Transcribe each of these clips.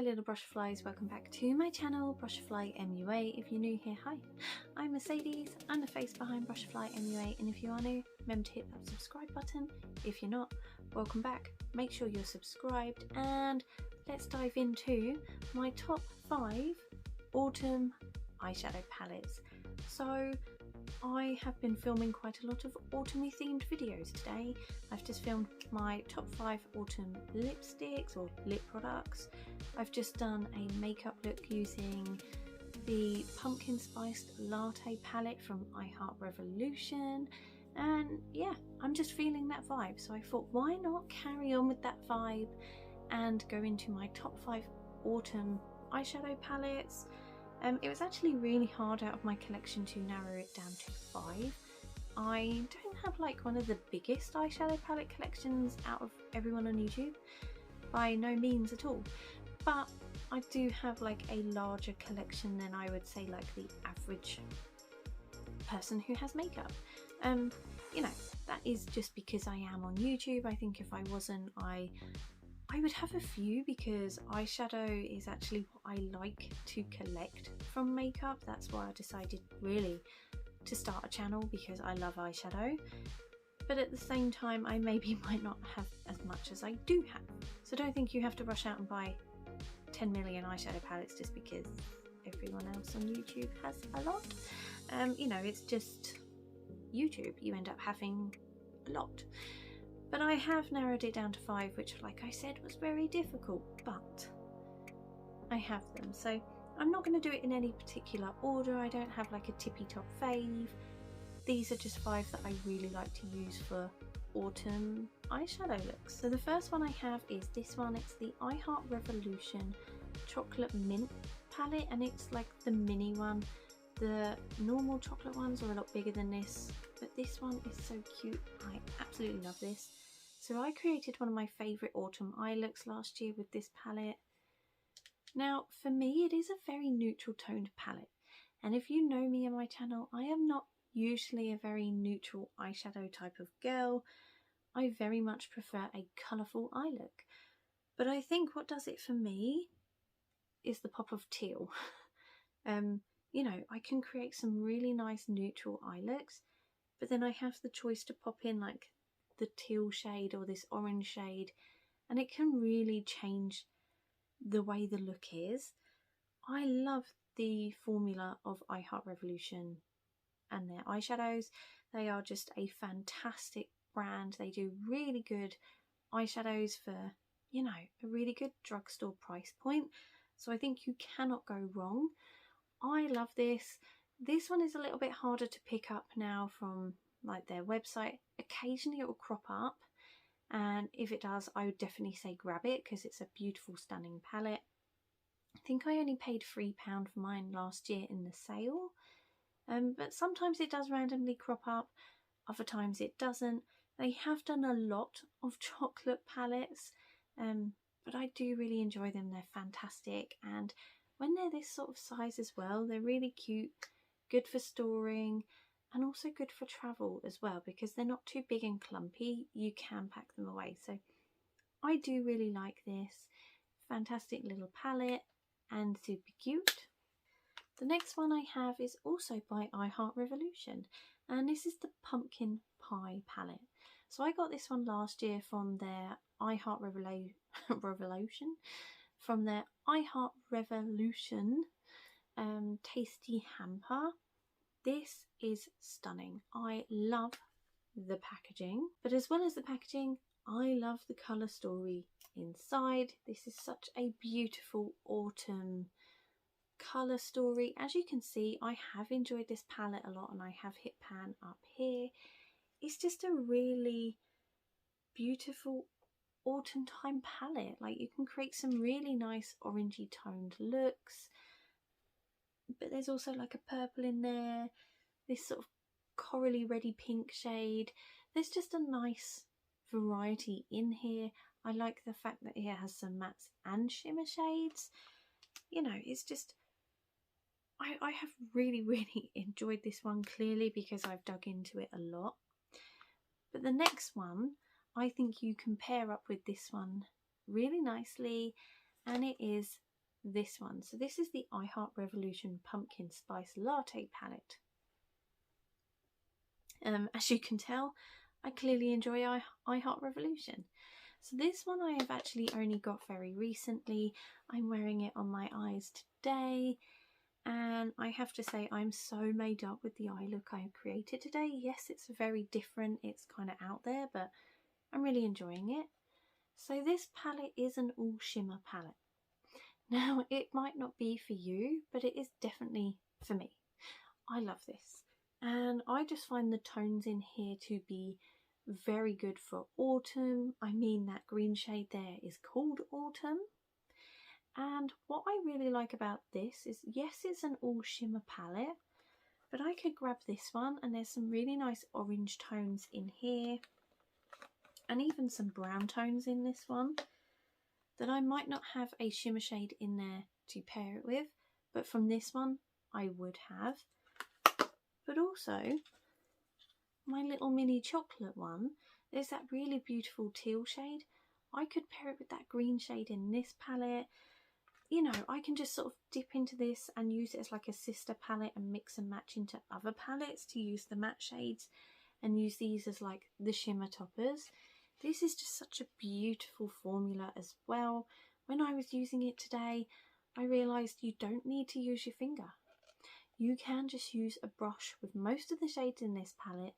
Hi little Brushflies, welcome back to my channel, Brushfly MUA. If you're new here, hi, I'm Mercedes, I'm the face behind Brushfly MUA, and if you are new, remember to hit that subscribe button. If you're not, welcome back, make sure you're subscribed, and let's dive into my top 5 autumn eyeshadow palettes. So I have been filming quite a lot of autumny themed videos today. I've just filmed my top 5 autumn lipsticks or lip products. I've just done a makeup look using the pumpkin spiced latte palette from I Heart Revolution, and yeah, I'm just feeling that vibe, so I thought why not carry on with that vibe and go into my top 5 autumn eyeshadow palettes. It was actually really hard out of my collection to narrow it down to 5. I don't have like one of the biggest eyeshadow palette collections out of everyone on YouTube, by no means at all, but I do have like a larger collection than I would say like the average person who has makeup. You know, that is just because I am on YouTube. I think if I wasn't, I would have a few, because eyeshadow is actually what I like to collect from makeup. That's why I decided really to start a channel, because I love eyeshadow. But at the same time, I maybe might not have as much as I do have. So don't think you have to rush out and buy 10 million eyeshadow palettes just because everyone else on YouTube has a lot. You know, it's just YouTube. You end up having a lot. But I have narrowed it down to 5, which, like I said, was very difficult, but I have them. So I'm not going to do it in any particular order. I don't have like a tippy top fave. These are just 5 that I really like to use for autumn eyeshadow looks. So the first one I have is this one. It's the I Heart Revolution Chocolate Mint palette, and it's like the mini one. The normal chocolate ones are a lot bigger than this, but this one is so cute. I absolutely love this. So I created one of my favourite autumn eye looks last year with this palette. Now for me it is a very neutral toned palette, and if you know me and my channel, I am not usually a very neutral eyeshadow type of girl. I very much prefer a colourful eye look, but I think what does it for me is the pop of teal. You know, I can create some really nice neutral eye looks, but then I have the choice to pop in like the teal shade or this orange shade, and it can really change the way the look is. I love the formula of I Heart Revolution and their eyeshadows. They are just a fantastic brand. They do really good eyeshadows for, you know, a really good drugstore price point. So I think you cannot go wrong. I love this. This one is a little bit harder to pick up now from like their website. Occasionally it will crop up, and if it does, I would definitely say grab it because it's a beautiful, stunning palette. I think I only paid £3 for mine last year in the sale, but sometimes it does randomly crop up, other times it doesn't. They have done a lot of chocolate palettes, but I do really enjoy them. They're fantastic, and when they're this sort of size as well, they're really cute, good for storing, and also good for travel as well, because they're not too big and clumpy. You can pack them away. So I do really like this. Fantastic little palette and super cute. The next one I have is also by I Heart Revolution, and this is the Pumpkin Pie palette. So I got this one last year from their I Heart Revolution, from their I Heart Revolution Tasty Hamper. This is stunning. I love the packaging, but as well as the packaging, I love the colour story inside. This is such a beautiful autumn colour story. As you can see, I have enjoyed this palette a lot, and I have hit pan up here. It's just a really beautiful autumn time palette. Like, you can create some really nice orangey toned looks, but there's also like a purple in there, this sort of corally reddy pink shade. There's just a nice variety in here. I like the fact that it has some mattes and shimmer shades. You know, it's just, I have really enjoyed this one, clearly because I've dug into it a lot. But the next one, I think you can pair up with this one really nicely, and it is this one. So this is the I Heart Revolution Pumpkin Spice Latte palette. As you can tell, I clearly enjoy I Heart Revolution. So this one I have actually only got very recently. I'm wearing it on my eyes today, and I have to say I'm so made up with the eye look I have created today. Yes, it's very different, it's kind of out there, but I'm really enjoying it. So this palette is an all shimmer palette. Now it might not be for you, but it is definitely for me. I love this, and I just find the tones in here to be very good for autumn. I mean, that green shade there is called Autumn. And what I really like about this is, yes, it's an all shimmer palette, but I could grab this one, and there's some really nice orange tones in here, and even some brown tones in this one that I might not have a shimmer shade in there to pair it with, but from this one I would have. But also my little mini chocolate one, there's that really beautiful teal shade. I could pair it with that green shade in this palette. You know, I can just sort of dip into this and use it as like a sister palette and mix and match into other palettes to use the matte shades and use these as like the shimmer toppers. This is just such a beautiful formula as well. When I was using it today, I realised you don't need to use your finger. You can just use a brush with most of the shades in this palette,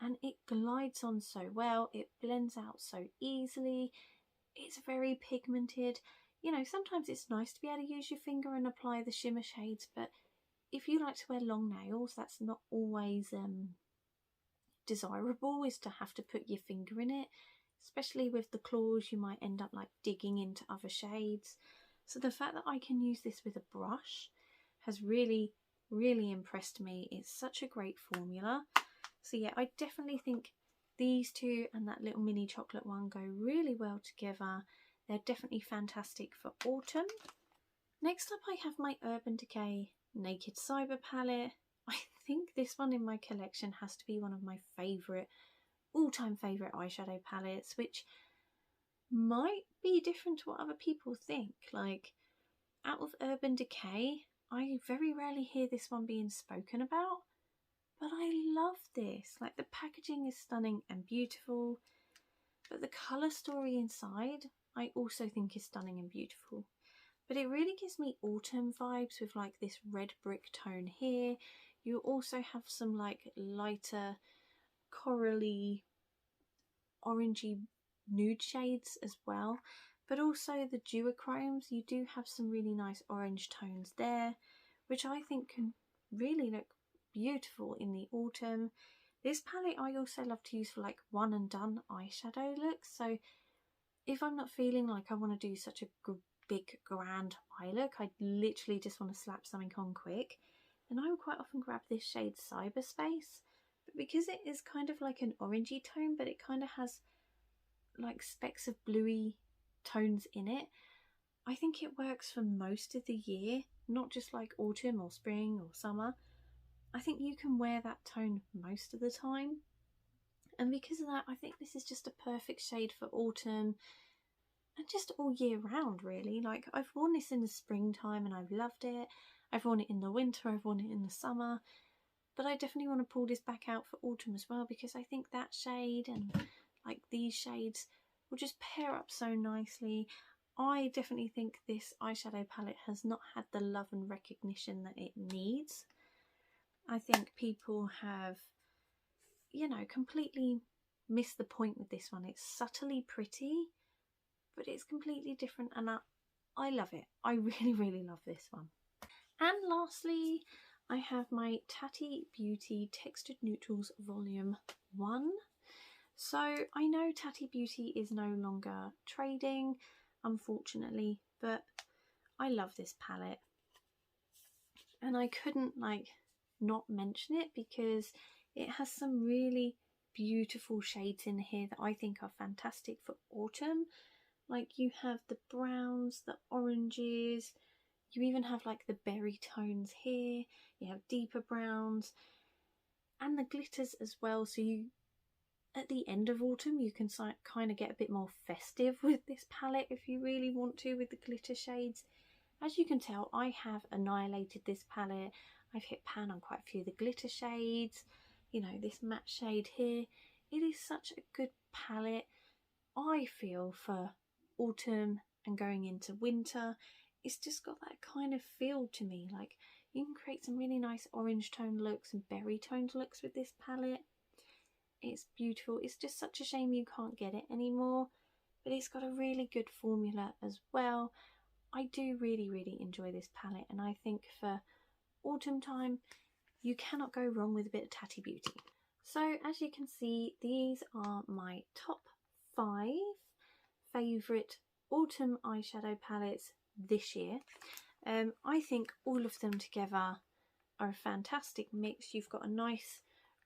and it glides on so well. It blends out so easily. It's very pigmented. You know, sometimes it's nice to be able to use your finger and apply the shimmer shades, but if you like to wear long nails, that's not always desirable, is to have to put your finger in it. Especially with the claws, you might end up like digging into other shades. So the fact that I can use this with a brush has really impressed me. It's such a great formula. So yeah, I definitely think these two and that little mini chocolate one go really well together. They're definitely fantastic for autumn. Next up I have my Urban Decay Naked Cyber palette. I think this one in my collection has to be one of my all-time favourite eyeshadow palettes, which might be different to what other people think. Like, out of Urban Decay, I very rarely hear this one being spoken about, but I love this. Like, the packaging is stunning and beautiful, but the colour story inside I also think is stunning and beautiful. But it really gives me autumn vibes with like this red brick tone here. You also have some like lighter corally orangey nude shades as well, but also the duochromes. You do have some really nice orange tones there, which I think can really look beautiful in the autumn. This palette I also love to use for like one and done eyeshadow looks. So if I'm not feeling like I want to do such a big grand eye look, I literally just want to slap something on quick, and I will quite often grab this shade Cyberspace. But because it is kind of like an orangey tone, but it kind of has like specks of bluey tones in it, I think it works for most of the year, not just like autumn or spring or summer. I think you can wear that tone most of the time, and because of that I think this is just a perfect shade for autumn and just all year round really. Like, I've worn this in the springtime and I've loved it. I've worn it in the winter, I've worn it in the summer, but I definitely want to pull this back out for autumn as well, because I think that shade and like these shades will just pair up so nicely. I definitely think this eyeshadow palette has not had the love and recognition that it needs. I think people have, you know, completely missed the point with this one. It's subtly pretty, but it's completely different, and I love it. I really love this one. And lastly, I have my Tati Beauty Textured Neutrals Volume 1. So I know Tati Beauty is no longer trading, unfortunately, but I love this palette. And I couldn't like not mention it because it has some really beautiful shades in here that I think are fantastic for autumn. Like, you have the browns, the oranges, you even have like the berry tones here, you have deeper browns and the glitters as well. So you, at the end of autumn, you can kind of get a bit more festive with this palette if you really want to, with the glitter shades. As you can tell, I have annihilated this palette. I've hit pan on quite a few of the glitter shades, you know, this matte shade here. It is such a good palette, I feel, for autumn and going into winter. It's just got that kind of feel to me. Like, you can create some really nice orange toned looks and berry toned looks with this palette. It's beautiful. It's just such a shame you can't get it anymore, but it's got a really good formula as well. I do really enjoy this palette, and I think for autumn time you cannot go wrong with a bit of Tatty Beauty. So as you can see, these are my top 5 favourite autumn eyeshadow palettes this year. I think all of them together are a fantastic mix. You've got a nice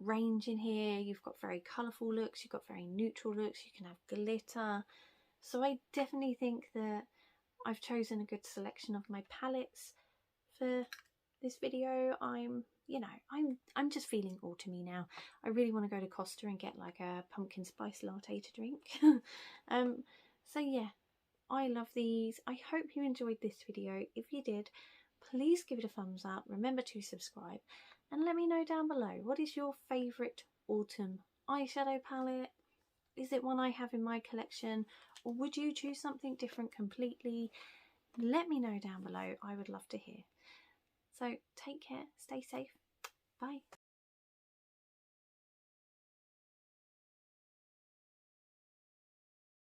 range in here, you've got very colourful looks, you've got very neutral looks, you can have glitter. So I definitely think that I've chosen a good selection of my palettes for this video. I'm just feeling autumny now. I really want to go to Costa and get like a pumpkin spice latte to drink. So yeah, I love these. I hope you enjoyed this video. If you did, please give it a thumbs up. Remember to subscribe and let me know down below, what is your favourite autumn eyeshadow palette? Is it one I have in my collection, or would you choose something different completely? Let me know down below. I would love to hear. So take care, stay safe, bye.